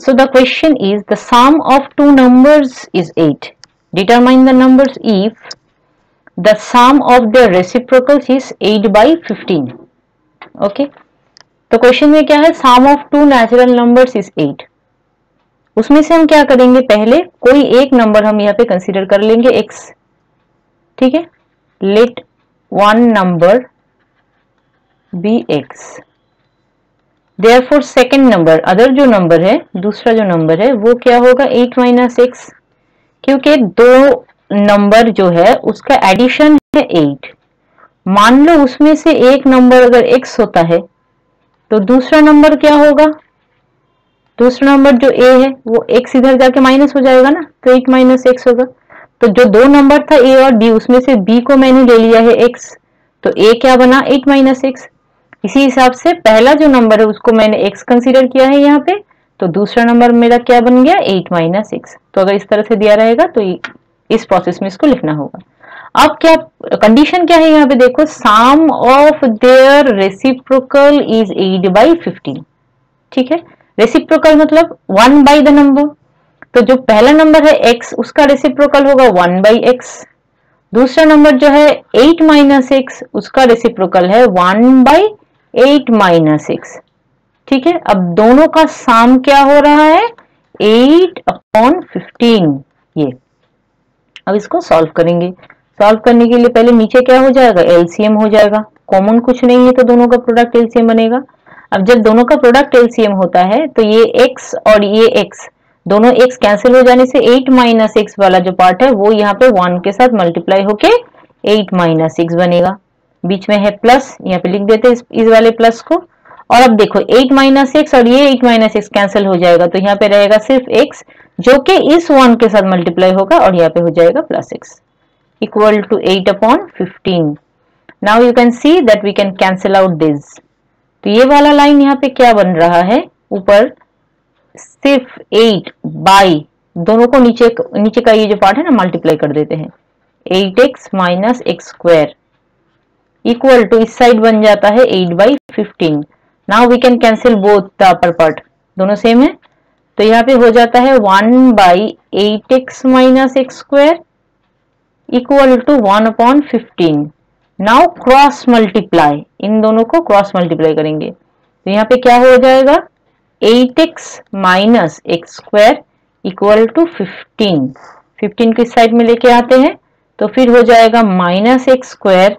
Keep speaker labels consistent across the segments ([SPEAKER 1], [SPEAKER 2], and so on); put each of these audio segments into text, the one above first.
[SPEAKER 1] So the question is the sum of two numbers is 8. Determine the numbers if the sum of their reciprocals is 8 by 15. Okay. तो question में क्या है, sum of two natural numbers is 8. उसमें से हम क्या करेंगे, पहले कोई एक नंबर हम यहाँ पे कंसीडर कर लेंगे x. ठीक है, let one number be x. Therefore second number, other जो नंबर है, दूसरा जो नंबर है वो क्या होगा 8 माइनस एक्स, क्योंकि दो नंबर जो है उसका एडिशन है 8. मान लो उसमें से एक नंबर अगर x होता है तो दूसरा नंबर क्या होगा, दूसरा नंबर जो a है वो x इधर जाके माइनस हो जाएगा ना, तो 8 माइनस एक्स होगा. तो जो दो नंबर था a और b, उसमें से b को मैंने ले लिया है x, तो a क्या बना 8 माइनस एक्स. इसी हिसाब से पहला जो नंबर है उसको मैंने x कंसीडर किया है यहाँ पे, तो दूसरा नंबर मेरा क्या बन गया 8 माइनस एक्स. तो अगर इस तरह से दिया रहेगा तो इस प्रोसेस में इसको लिखना होगा. अब क्या कंडीशन क्या है यहाँ पे देखो, sum of their reciprocal is 8 by 15. ठीक है, रेसिप्रोकल मतलब 1 बाई द नंबर. तो जो पहला नंबर है x उसका रेसिप्रोकल होगा 1 बाई एक्स. दूसरा नंबर जो है 8 माइनस एक्स उसका रेसिप्रोकल है 1 बाई 8 माइनस एक्स. ठीक है, अब दोनों का सम क्या हो रहा है 8 अपॉन 15. ये अब इसको सॉल्व करेंगे. सॉल्व करने के लिए पहले नीचे क्या हो जाएगा, एलसीएम हो जाएगा. कॉमन कुछ नहीं है तो दोनों का प्रोडक्ट एलसीएम बनेगा. अब जब दोनों का प्रोडक्ट एलसीएम होता है तो ये x और ये x, दोनों x कैंसिल हो जाने से 8 माइनस एक्स वाला जो पार्ट है वो यहाँ पे 1 के साथ मल्टीप्लाई होके 8 माइनस एक्स बनेगा. बीच में है प्लस, यहाँ पे लिख देते इस वाले प्लस को. और अब देखो 8 माइनस एक्स और ये 8 माइनस एक्स कैंसिल हो जाएगा, तो यहाँ पे रहेगा सिर्फ x जो कि इस 1 के साथ मल्टीप्लाई होगा और यहाँ पे हो जाएगा plus x equal to 8 upon 15. Now you can see that we can cancel out this. तो ये वाला लाइन यहाँ पे क्या बन रहा है, ऊपर सिर्फ 8 बाई दोनों को नीचे का ये जो पार्ट है ना मल्टीप्लाई कर देते हैं, 8x minus x square equal to इस साइड बन जाता है 8 by 15. Now we can cancel both the upper part, दोनों सेम है. तो यहाँ पे हो जाता है 1 बाई 8x minus x square equal to 1 upon 15. Now cross multiply, इन दोनों को क्रॉस मल्टीप्लाई करेंगे तो यहाँ पे क्या हो जाएगा 8x minus x square equal to 15. 15 को इस साइड में लेके आते हैं तो फिर हो जाएगा minus x square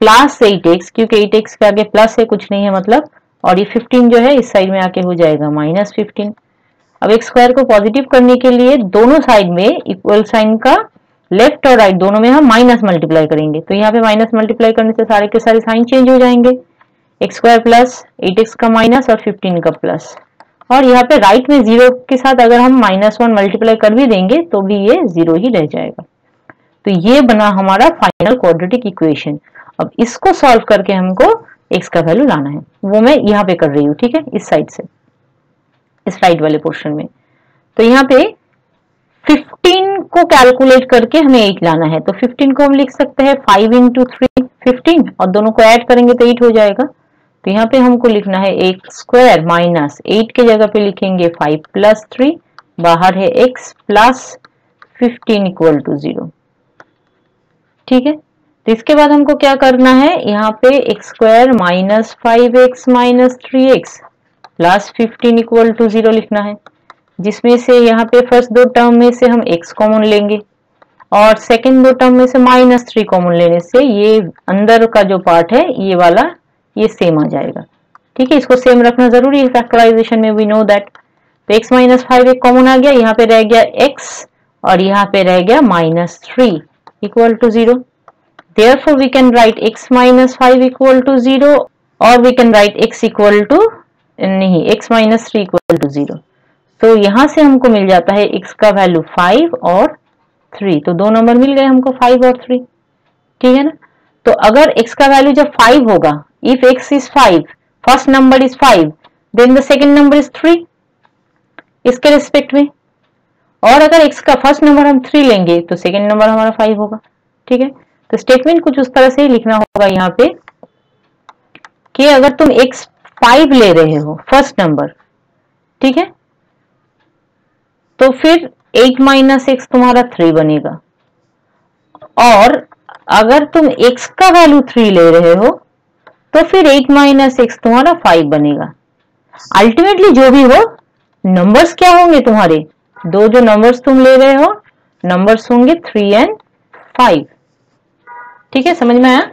[SPEAKER 1] plus 8x, क्योंकि 8x के आगे प्लस है कुछ नहीं है मतलब, और ये 15 जो है इस साइड में आके हो जाएगा माइनस 15. अब एक्स स्क्वायर को पॉजिटिव करने के लिए दोनों साइड में इक्वल साइन का लेफ्ट और राइट दोनों में हम माइनस मल्टीप्लाई करेंगे. तो यहाँ पे माइनस मल्टीप्लाई करने से सारे के सारे साइन चेंज हो जाएंगे, एक्स स्क्वायर प्लस 8x का माइनस और 15 का प्लस. और यहाँ पे राइट में 0 के साथ अगर हम -1 मल्टीप्लाई कर भी देंगे तो भी ये 0 ही रह जाएगा. तो ये बना हमारा फाइनल क्वाड्रेटिक इक्वेशन. अब इसको सॉल्व करके हमको x का वैल्यू लाना है, वो मैं यहाँ पे कर रही हूँ. ठीक है, इस साइड से, इस राइट वाले पोर्शन में. तो यहाँ पे 15 को कैलकुलेट करके हमें 8 लाना है. तो 15 को हम लिख सकते हैं 5 इंटू 3 15, और दोनों को ऐड करेंगे तो 8 हो जाएगा. तो यहाँ पे हमको लिखना है एक्स स्क्वायर माइनस 8 के जगह पे लिखेंगे 5 प्लस 3, बाहर है x प्लस 15 इक्वल टू 0. ठीक है, तो इसके बाद हमको क्या करना है, यहाँ पे x square minus 5x minus 3x plus 15 equal to 0 लिखना है, जिसमें से यहाँ पे फर्स्ट दो टर्म में से हम x कॉमन लेंगे और सेकंड दो टर्म में से -3 कॉमन लेने से ये अंदर का जो पार्ट है ये वाला ये सेम आ जाएगा. ठीक है, इसको सेम रखना जरूरी है फैक्टराइजेशन में, वी नो दैट. तो x माइनस 5 एक कॉमन आ गया, यहाँ पे रह गया x और यहाँ पे रह गया -3 equal to 0. Therefore we can write x minus 5 equal to 0, or we can write x equal to नहीं x minus 3 equal to 0. तो यहाँ से हमको मिल जाता है x का वैल्यू 5 और 3. तो दो नंबर मिल गए हमको 5 और 3. ठीक है ना. तो अगर x का वैल्यू जब 5 होगा, if x is 5, first number is 5, then the second number is 3 इसके रिस्पेक्ट में. और अगर x का फर्स्ट नंबर हम 3 लेंगे तो सेकेंड नंबर हमारा 5 होगा. ठीक है, तो स्टेटमेंट कुछ उस तरह से ही लिखना होगा यहाँ पे कि अगर तुम x 5 ले रहे हो फर्स्ट नंबर, ठीक है, तो फिर 8 माइनस एक्स तुम्हारा 3 बनेगा। और अगर तुम x का वैल्यू 3 ले रहे हो तो फिर 8 माइनस एक्स तुम्हारा 5 बनेगा। अल्टीमेटली जो भी हो नंबर्स क्या होंगे तुम्हारे, दो जो नंबर्स तुम ले रहे हो नंबर्स होंगे 3 एंड 5। ठीक है, समझ में आया?